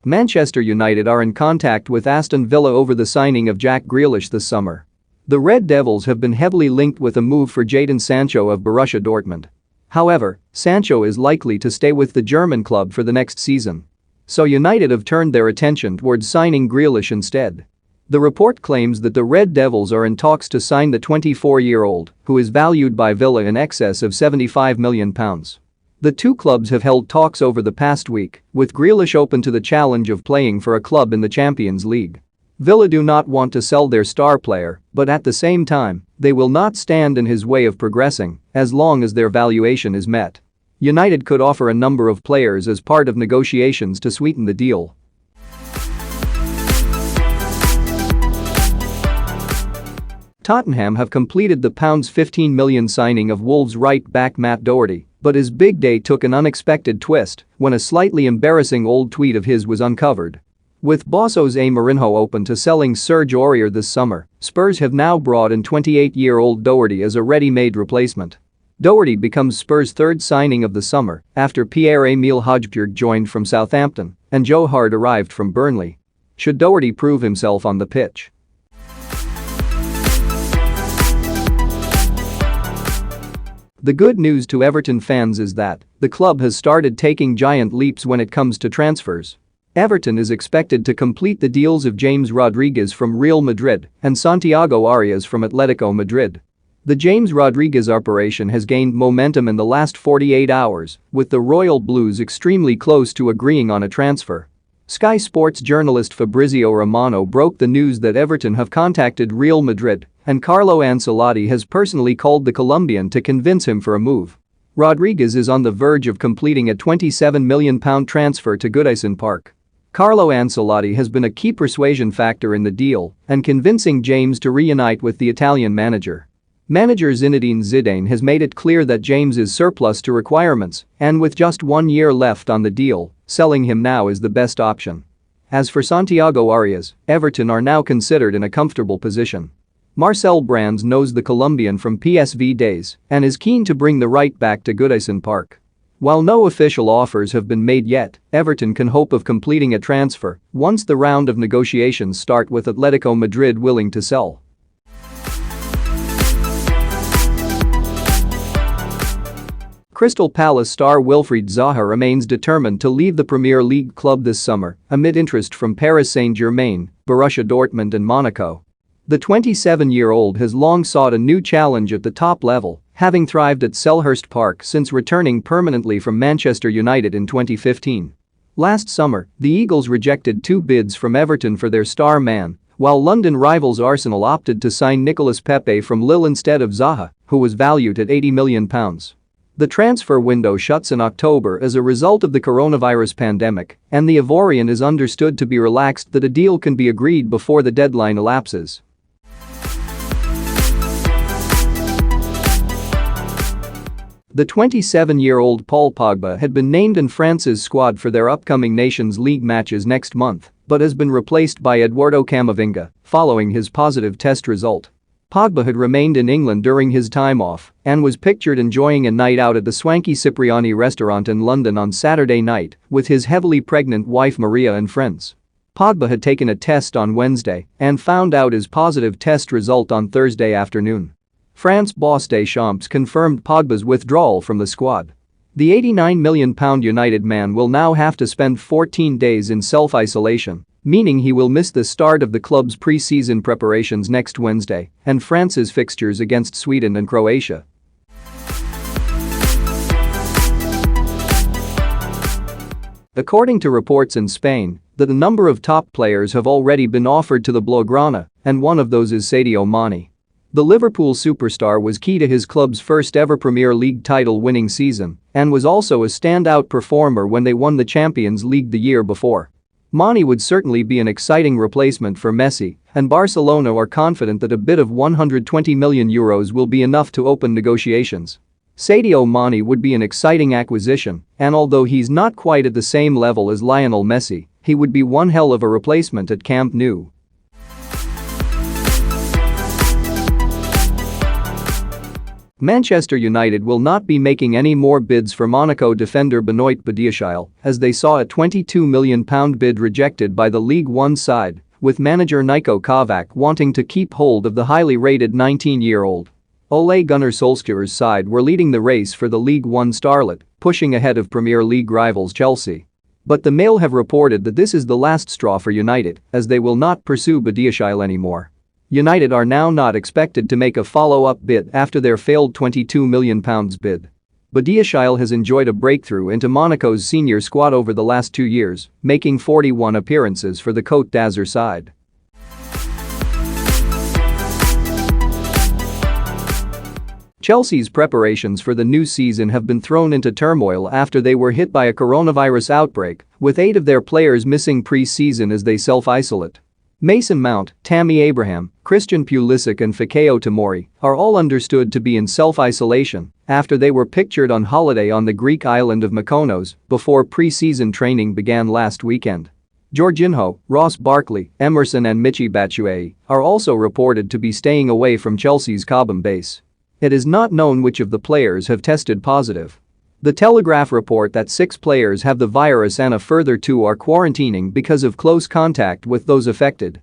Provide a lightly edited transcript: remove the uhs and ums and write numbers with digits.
Manchester United are in contact with Aston Villa over the signing of Jack Grealish this summer. The Red Devils have been heavily linked with a move for Jadon Sancho of Borussia Dortmund. However, Sancho is likely to stay with the German club for the next season. So United have turned their attention towards signing Grealish instead. The report claims that the Red Devils are in talks to sign the 24-year-old, who is valued by Villa in excess of £75 million. The two clubs have held talks over the past week, with Grealish open to the challenge of playing for a club in the Champions League. Villa do not want to sell their star player, but at the same time, they will not stand in his way of progressing as long as their valuation is met. United could offer a number of players as part of negotiations to sweeten the deal. Tottenham have completed the £15 million signing of Wolves right-back Matt Doherty, but his big day took an unexpected twist when a slightly embarrassing old tweet of his was uncovered. With boss Jose Mourinho open to selling Serge Aurier this summer, Spurs have now brought in 28-year-old Doherty as a ready-made replacement. Doherty becomes Spurs' third signing of the summer after Pierre-Emile Højbjerg joined from Southampton and Joe Hart arrived from Burnley. Should Doherty prove himself on the pitch? The good news to Everton fans is that the club has started taking giant leaps when it comes to transfers. Everton is expected to complete the deals of James Rodriguez from Real Madrid and Santiago Arias from Atletico Madrid. The James Rodriguez operation has gained momentum in the last 48 hours, with the Royal Blues extremely close to agreeing on a transfer. Sky Sports journalist Fabrizio Romano broke the news that Everton have contacted Real Madrid and Carlo Ancelotti has personally called the Colombian to convince him for a move. Rodriguez is on the verge of completing a £27 million transfer to Goodison Park. Carlo Ancelotti has been a key persuasion factor in the deal and convincing James to reunite with the Italian manager. Manager Zinedine Zidane has made it clear that James is surplus to requirements and with just 1 year left on the deal, selling him now is the best option. As for Santiago Arias, Everton are now considered in a comfortable position. Marcel Brands knows the Colombian from PSV days and is keen to bring the right back to Goodison Park. While no official offers have been made yet, Everton can hope of completing a transfer once the round of negotiations start with Atletico Madrid willing to sell. Crystal Palace star Wilfried Zaha remains determined to leave the Premier League club this summer amid interest from Paris Saint-Germain, Borussia Dortmund and Monaco. The 27-year-old has long sought a new challenge at the top level, having thrived at Selhurst Park since returning permanently from Manchester United in 2015. Last summer, the Eagles rejected 2 bids from Everton for their star man, while London rivals Arsenal opted to sign Nicolas Pepe from Lille instead of Zaha, who was valued at £80 million. The transfer window shuts in October as a result of the coronavirus pandemic, and the Ivorian is understood to be relaxed that a deal can be agreed before the deadline elapses. The 27-year-old Paul Pogba had been named in France's squad for their upcoming Nations League matches next month, but has been replaced by Eduardo Camavinga following his positive test result. Pogba had remained in England during his time off and was pictured enjoying a night out at the swanky Cipriani restaurant in London on Saturday night with his heavily pregnant wife Maria and friends. Pogba had taken a test on Wednesday and found out his positive test result on Thursday afternoon. France boss Deschamps confirmed Pogba's withdrawal from the squad. The £89 million United man will now have to spend 14 days in self-isolation, meaning he will miss the start of the club's pre-season preparations next Wednesday and France's fixtures against Sweden and Croatia. According to reports in Spain, that a number of top players have already been offered to the Blaugrana, and one of those is Sadio Mane. The Liverpool superstar was key to his club's first-ever Premier League title-winning season and was also a standout performer when they won the Champions League the year before. Mane would certainly be an exciting replacement for Messi, and Barcelona are confident that a bid of €120 million will be enough to open negotiations. Sadio Mane would be an exciting acquisition, and although he's not quite at the same level as Lionel Messi, he would be one hell of a replacement at Camp Nou. Manchester United will not be making any more bids for Monaco defender Benoit Badiashile as they saw a £22 million bid rejected by the League One side, with manager Niko Kovac wanting to keep hold of the highly rated 19-year-old. Ole Gunnar Solskjaer's side were leading the race for the League One starlet, pushing ahead of Premier League rivals Chelsea. But the Mail have reported that this is the last straw for United as they will not pursue Badiashile anymore. United are now not expected to make a follow-up bid after their failed £22 million bid. Badiashile has enjoyed a breakthrough into Monaco's senior squad over the last 2 years, making 41 appearances for the Côte d'Azur side. Chelsea's preparations for the new season have been thrown into turmoil after they were hit by a coronavirus outbreak, with 8 of their players missing pre-season as they self-isolate. Mason Mount, Tammy Abraham, Christian Pulisic and Fikayo Tomori are all understood to be in self-isolation after they were pictured on holiday on the Greek island of Mykonos before pre-season training began last weekend. Jorginho, Ross Barkley, Emerson and Michy Batshuayi are also reported to be staying away from Chelsea's Cobham base. It is not known which of the players have tested positive. The Telegraph report that 6 players have the virus and a further 2 are quarantining because of close contact with those affected.